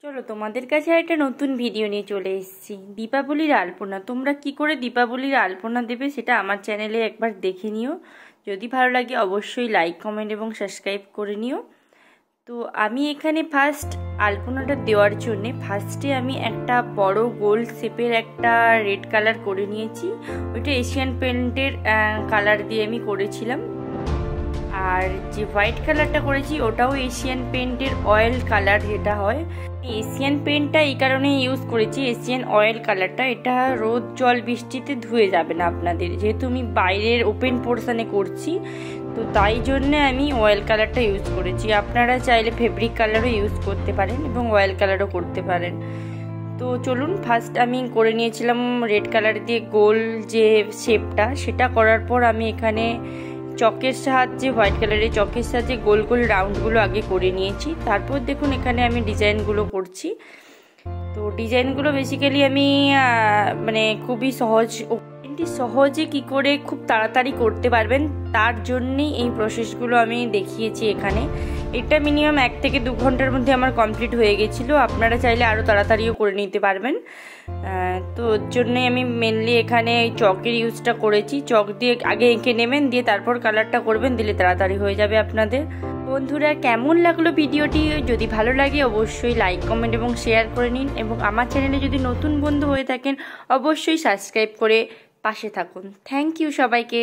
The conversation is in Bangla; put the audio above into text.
চলো তোমাদের কাছে একটা নতুন ভিডিও নিয়ে চলে এসেছি। দীপাবলির আলপনা তোমরা কি করে দীপাবলির আলপনা দেবে সেটা আমার চ্যানেলে একবার দেখে নিও। যদি ভালো লাগে অবশ্যই লাইক কমেন্ট এবং সাবস্ক্রাইব করে নিও। তো আমি এখানে ফার্স্ট আলপনাটা দেওয়ার জন্য ফার্স্টে আমি একটা বড় গোল শেপের একটা রেড কালার করে নিয়েছি। ওইটা এশিয়ান পেন্টের কালার দিয়ে আমি করেছিলাম। আর যে হোয়াইট কালারটা করেছি ওটাও এশিয়ান পেন্টের অয়েল কালার যেটা হয়। এশিয়ান পেন্টটা এই কারণে ইউজ করেছি, এশিয়ান অয়েল কালারটা, এটা রোদ জল বৃষ্টিতে ধুয়ে যাবে না আপনাদের, যেহেতু আমি বাইরের ওপেন পোর্শনে করছি তো তাই জন্য আমি অয়েল কালারটা ইউজ করেছি। আপনারা চাইলে ফেব্রিক কালারও ইউজ করতে পারেন এবং অয়েল কালারও করতে পারেন। তো চলুন, ফার্স্ট আমি করে নিয়েছিলাম রেড কালার দিয়ে গোল যে শেপটা, সেটা করার পর আমি এখানে চকের সাহায্যে হোয়াইট কালারের চকের সাহায্যে গোল গোল রাউন্ডগুলো আগে করে নিয়েছি। তারপর দেখুন এখানে আমি ডিজাইনগুলো করছি। তো ডিজাইনগুলো বেসিক্যালি আমি মানে খুবই সহজে কি করে খুব তাড়াতাড়ি করতে পারবেন তার জন্যেই এই প্রসেসগুলো আমি দেখিয়েছি এখানে। এটা মিনিমাম 1 থেকে 2 ঘন্টার মধ্যে আমার কমপ্লিট হয়ে গেছিলো। আপনারা চাইলে আরও তাড়াতাড়িও করে নিতে পারবেন। তো ওর জন্যে আমি মেনলি এখানে চকের ইউজটা করেছি। চক দিয়ে আগে এঁকে নেবেন, দিয়ে তারপর কালারটা করবেন, দিলে তাড়াতাড়ি হয়ে যাবে আপনাদের। বন্ধুরা, কেমন লাগলো ভিডিওটি? যদি ভালো লাগে অবশ্যই লাইক কমেন্ট এবং শেয়ার করে নিন, এবং আমার চ্যানেলে যদি নতুন বন্ধু হয়ে থাকেন অবশ্যই সাবস্ক্রাইব করে পাশে থাকুন। থ্যাংক ইউ সবাইকে।